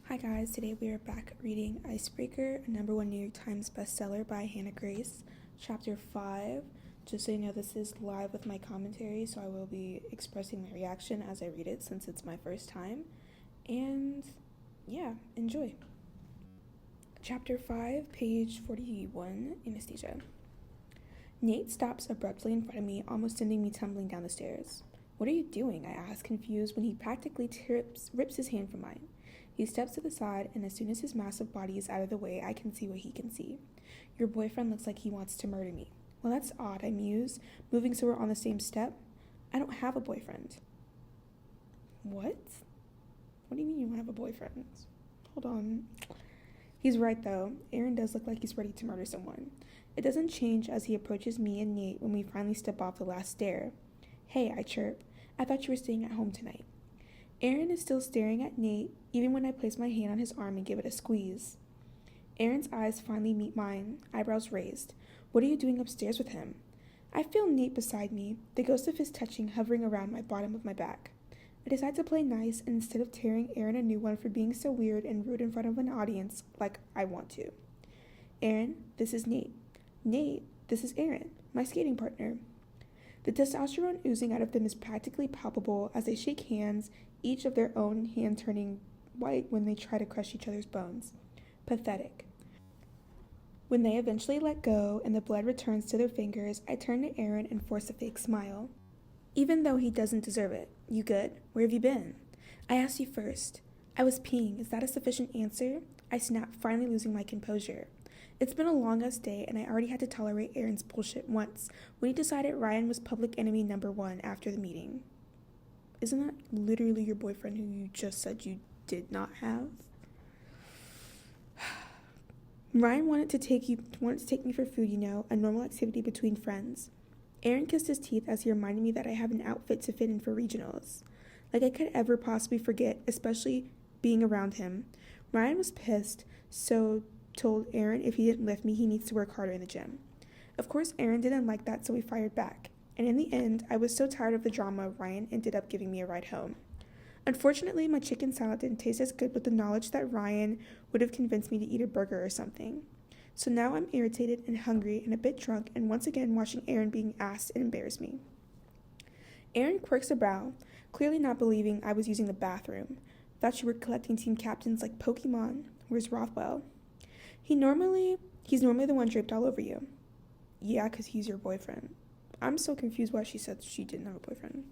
Hi guys, today we are back reading IceBreaker, a #1 New York Times bestseller by Hannah Grace, Chapter 5. Just so you know, this is live with my commentary, so I will be expressing my reaction as I read it since it's my first time. And yeah, enjoy. Chapter 5, page 41, Anesthesia. Nate stops abruptly in front of me, almost sending me tumbling down the stairs. "What are you doing?" I ask, confused, when he practically rips his hand from mine. He steps to the side, and as soon as his massive body is out of the way, I can see what he can see. "Your boyfriend looks like he wants to murder me." "Well, that's odd," I muse, moving so we're on the same step. "I don't have a boyfriend." "What? What do you mean you don't have a boyfriend?" Hold on. He's right, though. Aaron does look like he's ready to murder someone. It doesn't change as he approaches me and Nate when we finally step off the last stair. "Hey," I chirp. "I thought you were staying at home tonight." Aaron is still staring at Nate, even when I place my hand on his arm and give it a squeeze. Aaron's eyes finally meet mine, eyebrows raised. "What are you doing upstairs with him?" I feel Nate beside me, the ghost of his touching hovering around my bottom of my back. I decide to play nice, and instead of tearing Aaron a new one for being so weird and rude in front of an audience like I want to. "Aaron, this is Nate." "Nate, this is Aaron, my skating partner." The testosterone oozing out of them is practically palpable as they shake hands, each of their own hand turning white when they try to crush each other's bones. Pathetic. When they eventually let go and the blood returns to their fingers, I turn to Aaron and force a fake smile. Even though he doesn't deserve it. "You good? Where have you been?" "I asked you first." "I was peeing. Is that a sufficient answer?" I snap, finally losing my composure. It's been a long-ass day, and I already had to tolerate Aaron's bullshit once, when he decided Ryan was public enemy #1 after the meeting. Isn't that literally your boyfriend who you just said you did not have? Ryan wanted to take me for food, a normal activity between friends. Aaron kissed his teeth as he reminded me that I have an outfit to fit in for regionals. Like I could ever possibly forget, especially being around him. Ryan was pissed, so told Aaron if he didn't lift me, he needs to work harder in the gym. Of course, Aaron didn't like that, so we fired back. And in the end, I was so tired of the drama, Ryan ended up giving me a ride home. Unfortunately, my chicken salad didn't taste as good with the knowledge that Ryan would have convinced me to eat a burger or something. So now I'm irritated and hungry and a bit drunk, and once again watching Aaron being asked and embarrass me. Aaron quirks a brow, clearly not believing I was using the bathroom. "Thought you were collecting team captains like Pokemon. Where's Rothwell?" He's normally the one draped all over you." "Yeah, 'cause he's your boyfriend." I'm so confused why she said she didn't have a boyfriend.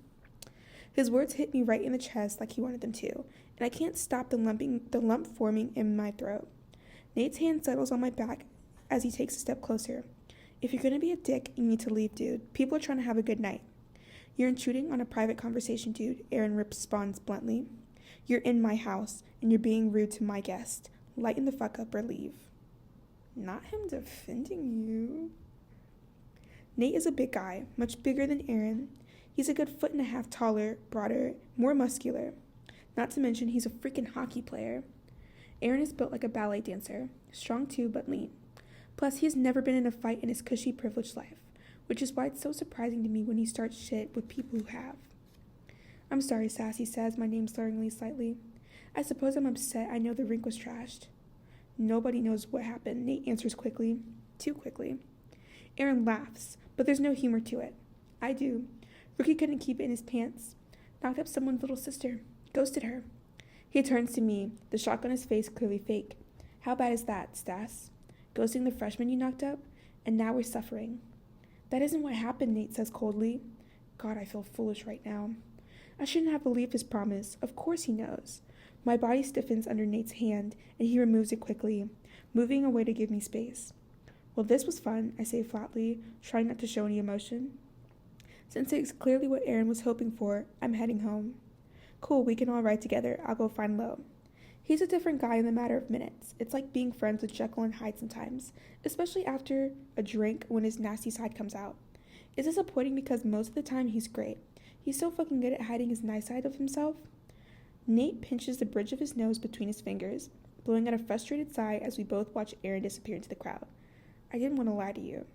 His words hit me right in the chest like he wanted them to, and I can't stop the lump forming in my throat. Nate's hand settles on my back as he takes a step closer. "If you're gonna be a dick, you need to leave, dude. People are trying to have a good night." "You're intruding on a private conversation, dude," Aaron responds bluntly. "You're in my house, and you're being rude to my guest. Lighten the fuck up or leave." Not him defending you. Nate is a big guy, much bigger than Aaron. He's a good 1.5 feet taller, broader, more muscular. Not to mention he's a freaking hockey player. Aaron is built like a ballet dancer, strong too, but lean. Plus, he has never been in a fight in his cushy, privileged life, which is why it's so surprising to me when he starts shit with people who have. "I'm sorry, Sass," he says, my name slurringly slightly. "I suppose I'm upset. I know the rink was trashed." "Nobody knows what happened," Nate answers quickly. Too quickly. Aaron laughs, but there's no humor to it. I do. Rookie couldn't keep it in his pants. Knocked up someone's little sister. Ghosted her. He turns to me, the shock on his face clearly fake. "How bad is that, Stas? Ghosting the freshman you knocked up? And now we're suffering." "That isn't what happened," Nate says coldly. God, I feel foolish right now. I shouldn't have believed his promise. Of course he knows. My body stiffens under Nate's hand, and he removes it quickly, moving away to give me space. "Well, this was fun," I say flatly, trying not to show any emotion. Since it's clearly what Aaron was hoping for, I'm heading home. "Cool, we can all ride together. I'll go find Lo." He's a different guy in the matter of minutes. It's like being friends with Jekyll and Hyde sometimes, especially after a drink when his nasty side comes out. It's disappointing because most of the time he's great. He's so fucking good at hiding his nice side of himself. Nate pinches the bridge of his nose between his fingers, blowing out a frustrated sigh as we both watch Aaron disappear into the crowd. I didn't want to lie to you.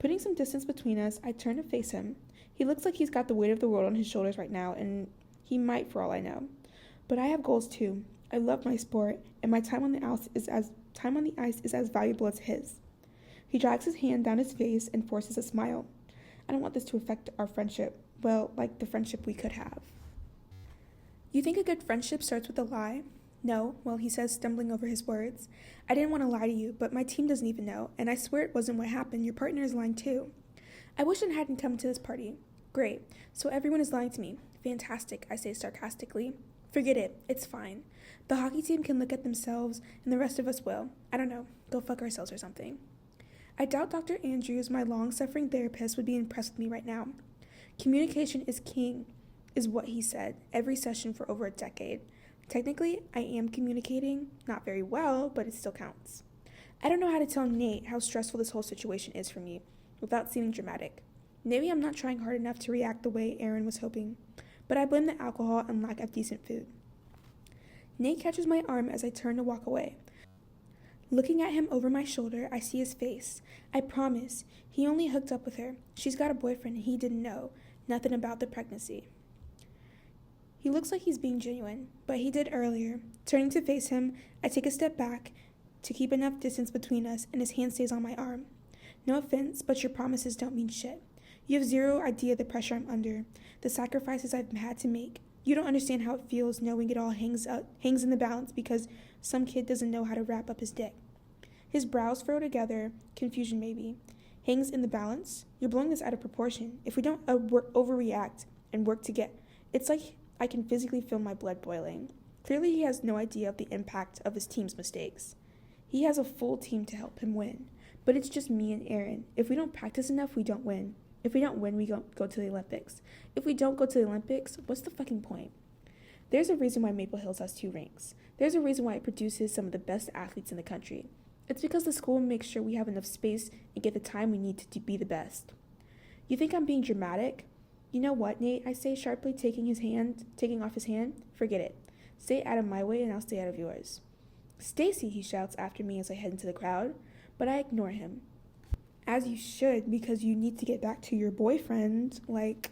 Putting some distance between us, I turn to face him. He looks like he's got the weight of the world on his shoulders right now, and he might for all I know. But I have goals too. I love my sport, and my time on the ice is as valuable as his. He drags his hand down his face and forces a smile. I don't want this to affect our friendship. Well, like the friendship we could have. You think a good friendship starts with a lie? No, well, he says, stumbling over his words. I didn't want to lie to you, but my team doesn't even know, and I swear it wasn't what happened. Your partner is lying too. I wish it hadn't come to this party. Great, so everyone is lying to me. Fantastic, I say sarcastically. Forget it, it's fine. The hockey team can look at themselves, and the rest of us will. I don't know, go fuck ourselves or something. I doubt Dr. Andrews, my long-suffering therapist, would be impressed with me right now. Communication is king, is what he said, every session for over a decade. Technically, I am communicating, not very well, but it still counts. I don't know how to tell Nate how stressful this whole situation is for me, without seeming dramatic. Maybe I'm not trying hard enough to react the way Aaron was hoping, but I blame the alcohol and lack of decent food. Nate catches my arm as I turn to walk away. Looking at him over my shoulder, I see his face. I promise, he only hooked up with her. She's got a boyfriend and he didn't know. Nothing about the pregnancy. He looks like he's being genuine, but he did earlier. Turning to face him, I take a step back to keep enough distance between us, and his hand stays on my arm. No offense, but your promises don't mean shit. You have zero idea the pressure I'm under, the sacrifices I've had to make. You don't understand how it feels knowing it all hangs in the balance because some kid doesn't know how to wrap up his dick. His brows furrow together, confusion maybe. Hangs in the balance? You're blowing this out of proportion. If we don't overreact and work to get... It's like I can physically feel my blood boiling. Clearly he has no idea of the impact of his team's mistakes. He has a full team to help him win. But it's just me and Aaron. If we don't practice enough, we don't win. If we don't win, we don't go to the Olympics. If we don't go to the Olympics, what's the fucking point? There's a reason why Maple Hills has 2 ranks. There's a reason why it produces some of the best athletes in the country. It's because the school makes sure we have enough space and get the time we need to be the best. You think I'm being dramatic? You know what, Nate? I say sharply, taking off his hand. Forget it. Stay out of my way and I'll stay out of yours. Stacy, he shouts after me as I head into the crowd, but I ignore him. As you should, because you need to get back to your boyfriend. Like,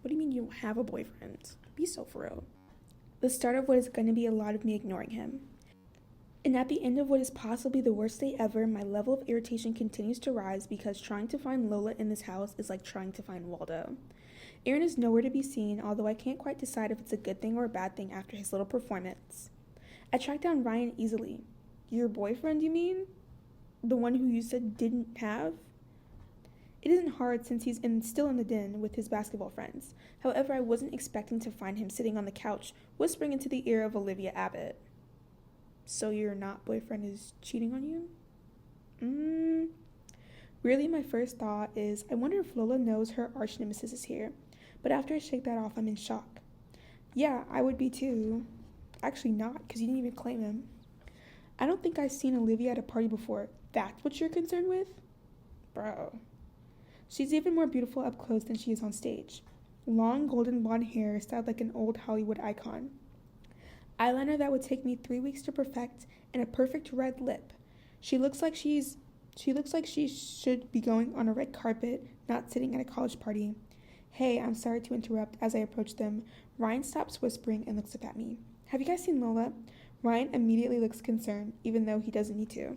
what do you mean you don't have a boyfriend? Be so for real. The start of what is going to be a lot of me ignoring him. And at the end of what is possibly the worst day ever, my level of irritation continues to rise because trying to find Lola in this house is like trying to find Waldo. Aaron is nowhere to be seen, although I can't quite decide if it's a good thing or a bad thing after his little performance. I track down Ryan easily. Your boyfriend, you mean? The one who you said didn't have? It isn't hard since he's still in the den with his basketball friends. However, I wasn't expecting to find him sitting on the couch, whispering into the ear of Olivia Abbott. So your not boyfriend is cheating on you? Really, my first thought is, I wonder if Lola knows her arch nemesis is here. But after I shake that off, I'm in shock. Yeah, I would be too. Actually not, because you didn't even claim him. I don't think I've seen Olivia at a party before. That's what you're concerned with? Bro. She's even more beautiful up close than she is on stage. Long golden blonde hair styled like an old Hollywood icon. Eyeliner that would take me 3 weeks to perfect, and a perfect red lip. She looks like she should be going on a red carpet, not sitting at a college party. Hey, I'm sorry to interrupt. As I approach them, Ryan stops whispering and looks up at me. Have you guys seen Lola? Ryan immediately looks concerned, even though he doesn't need to.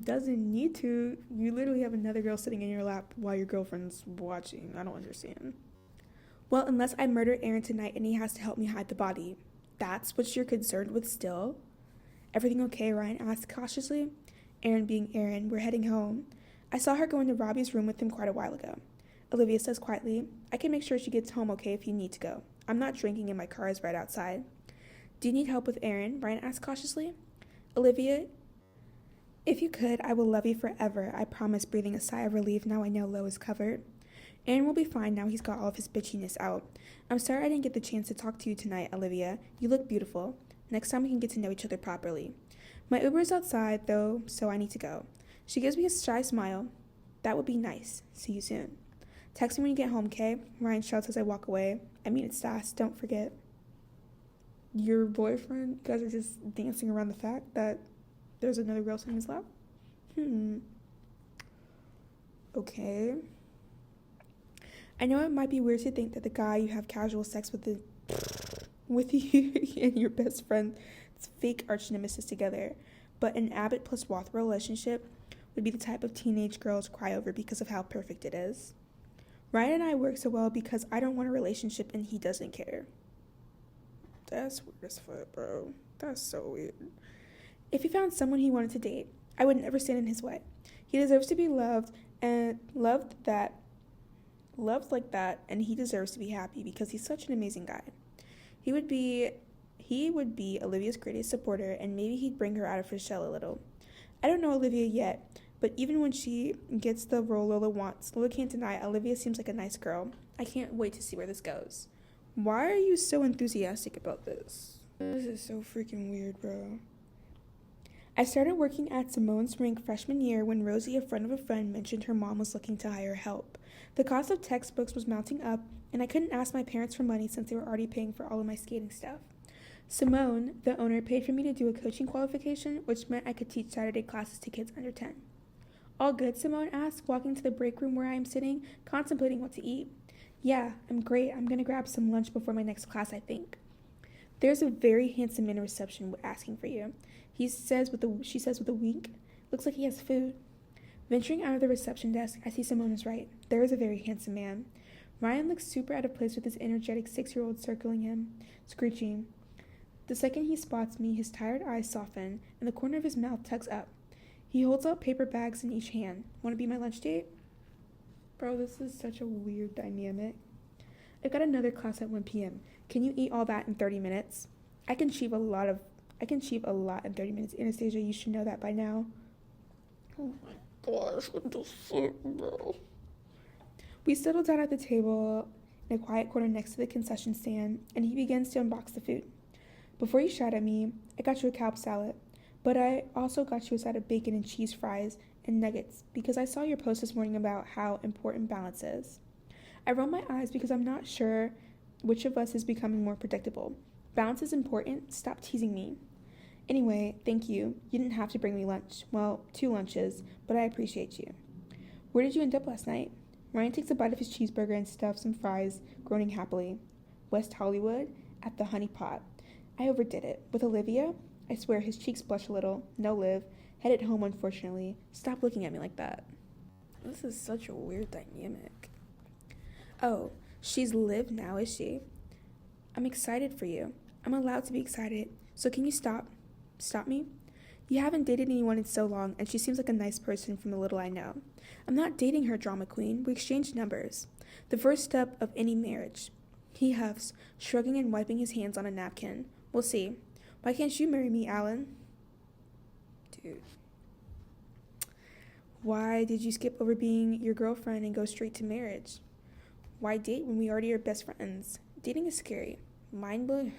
Doesn't need to? You literally have another girl sitting in your lap while your girlfriend's watching. I don't understand. Well, unless I murder Aaron tonight and he has to help me hide the body. That's what you're concerned with still? Everything okay? Ryan asked cautiously. Aaron being Aaron, we're heading home. I saw her go into Robbie's room with him quite a while ago. Olivia says quietly, I can make sure she gets home okay if you need to go. I'm not drinking and my car is right outside. Do you need help with Aaron? Ryan asked cautiously. Olivia, if you could, I will love you forever. I promise, breathing a sigh of relief now I know Lo is covered. Aaron will be fine now he's got all of his bitchiness out. I'm sorry I didn't get the chance to talk to you tonight, Olivia. You look beautiful. Next time we can get to know each other properly. My Uber is outside, though, so I need to go. She gives me a shy smile. That would be nice. See you soon. Text me when you get home, okay? Ryan shouts as I walk away. I mean, it's fast. Don't forget. Your boyfriend? You guys are just dancing around the fact that there's another girl sitting in his lap? Okay. I know it might be weird to think that the guy you have casual sex with you and your best friend fake arch nemesis together, but an Abbott plus Rothwell relationship would be the type of teenage girls cry over because of how perfect it is. Ryan and I work so well because I don't want a relationship and he doesn't care. That's weird as fuck, bro. That's so weird. If he found someone he wanted to date, I would never stand in his way. He deserves to be loved and loved like that, and he deserves to be happy because he's such an amazing guy. He would be Olivia's greatest supporter, and maybe he'd bring her out of her shell a little. I don't know Olivia yet, but even when she gets the role Lola wants, Lola can't deny Olivia seems like a nice girl. I can't wait to see where this goes. Why are you so enthusiastic about this? This is so freaking weird, bro. I started working at Simone's rank freshman year when Rosie, a friend of a friend, mentioned her mom was looking to hire help. The cost of textbooks was mounting up, and I couldn't ask my parents for money since they were already paying for all of my skating stuff. Simone, the owner, paid for me to do a coaching qualification, which meant I could teach Saturday classes to kids under 10. All good, Simone asked, walking to the break room where I am sitting, contemplating what to eat. Yeah, I'm great. I'm going to grab some lunch before my next class, I think. There's a very handsome man in reception asking for you. She says with a wink. Looks like he has food. Venturing out of the reception desk, I see Simone is right. There is a very handsome man. Ryan looks super out of place with his energetic 6-year-old circling him, screeching. The second he spots me, his tired eyes soften, and the corner of his mouth tugs up. He holds out paper bags in each hand. Want to be my lunch date? Bro, this is such a weird dynamic. I've got another class at 1 p.m. Can you eat all that in 30 minutes? I can achieve a lot in 30 minutes. Anastasia, you should know that by now. Oh my gosh, what the fuck, bro? We settle down at the table in a quiet corner next to the concession stand, and he begins to unbox the food. Before you shout at me, I got you a Cobb salad, but I also got you a side of bacon and cheese fries and nuggets because I saw your post this morning about how important balance is. I roll my eyes because I'm not sure which of us is becoming more predictable. Balance is important. Stop teasing me. Anyway, thank you. You didn't have to bring me lunch. Well, 2 lunches, but I appreciate you. Where did you end up last night? Ryan takes a bite of his cheeseburger and stuffs some fries, groaning happily. West Hollywood, at the Honey Pot. I overdid it. With Olivia? I swear his cheeks blush a little. No, Liv. Headed home, unfortunately. Stop looking at me like that. This is such a weird dynamic. Oh, she's Liv now, is she? I'm excited for you. I'm allowed to be excited. So can you stop? Stop me? You haven't dated anyone in so long, and she seems like a nice person from the little I know. I'm not dating her, drama queen. We exchanged numbers. The first step of any marriage. He huffs, shrugging and wiping his hands on a napkin. We'll see. Why can't you marry me, Alan? Dude. Why did you skip over being your girlfriend and go straight to marriage? Why date when we already are best friends? Dating is scary. Mind-blowing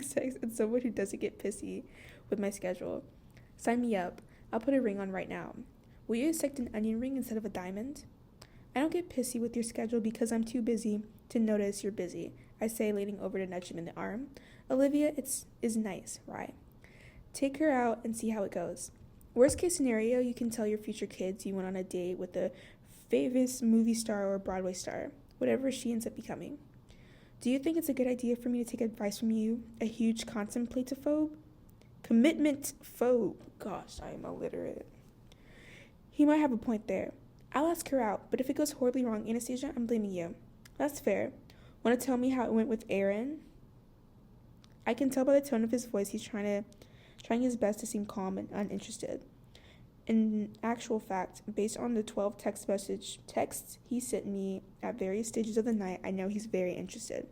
sex and someone who doesn't get pissy with my schedule. Sign me up. I'll put a ring on right now. Will you accept an onion ring instead of a diamond? I don't get pissy with your schedule because I'm too busy to notice you're busy, I say, leaning over to nudge him in the arm. Olivia, is nice, right? Take her out and see how it goes. Worst case scenario, you can tell your future kids you went on a date with a famous movie star or Broadway star, whatever she ends up becoming. Do you think it's a good idea for me to take advice from you, a huge contemplate-phobe? Commitment-phobe. Gosh, I am illiterate. He might have a point there. I'll ask her out, but if it goes horribly wrong, Anastasia, I'm blaming you. That's fair. Want to tell me how it went with Aaron? I can tell by the tone of his voice he's trying his best to seem calm and uninterested. In actual fact, based on the 12 texts he sent me at various stages of the night, I know he's very interested.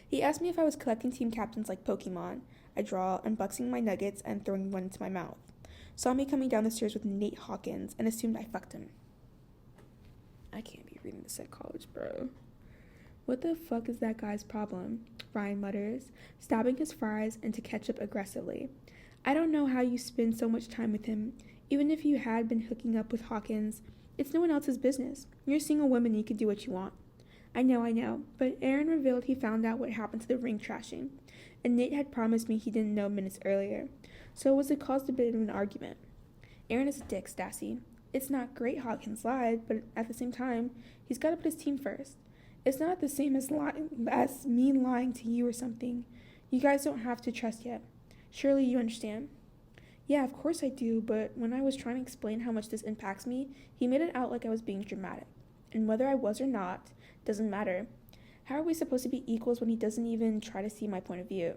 He asked me if I was collecting team captains like Pokemon. I draw, unboxing my nuggets and throwing one into my mouth. Saw me coming down the stairs with Nate Hawkins and assumed I fucked him. I can't be reading this at college, bro. What the fuck is that guy's problem? Ryan mutters, stabbing his fries into ketchup aggressively. I don't know how you spend so much time with him. Even if you had been hooking up with Hawkins, it's no one else's business. You're a single woman and you can do what you want. I know, but Aaron revealed he found out what happened to the ring trashing, and Nate had promised me he didn't know minutes earlier, so it was a caused a bit of an argument. Aaron is a dick, Stassi. It's not great Hawkins lied, but at the same time, he's got to put his team first. It's not the same as me lying to you or something. You guys don't have to trust yet. Surely you understand. Yeah, of course I do, but when I was trying to explain how much this impacts me, he made it out like I was being dramatic. And whether I was or not, doesn't matter. How are we supposed to be equals when he doesn't even try to see my point of view?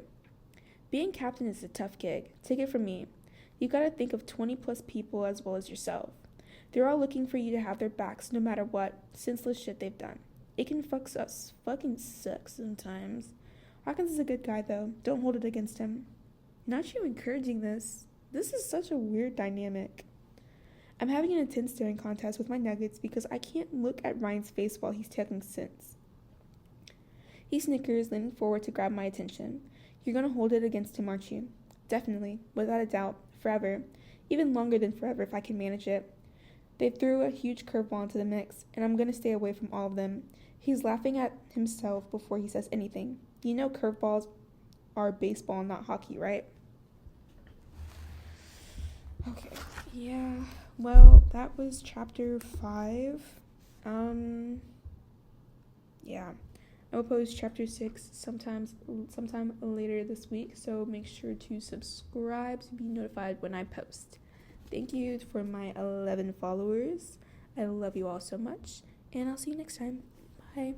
Being captain is a tough gig. Take it from me. You gotta think of 20 plus people as well as yourself. They're all looking for you to have their backs no matter what senseless shit they've done. It can fucking suck sometimes. Hawkins is a good guy though. Don't hold it against him. Not you encouraging this. This is such a weird dynamic. I'm having an intense staring contest with my nuggets because I can't look at Ryan's face while he's taking sense. He snickers, leaning forward to grab my attention. You're gonna hold it against him, aren't you? Definitely, without a doubt, forever. Even longer than forever if I can manage it. They threw a huge curveball into the mix, and I'm gonna stay away from all of them. He's laughing at himself before he says anything. You know curveballs are baseball, not hockey, right? Okay, yeah. Well, that was chapter 5. Yeah. I will post chapter 6 sometime later this week, so make sure to subscribe to be notified when I post. Thank you for my 11 followers. I love you all so much, and I'll see you next time. Bye.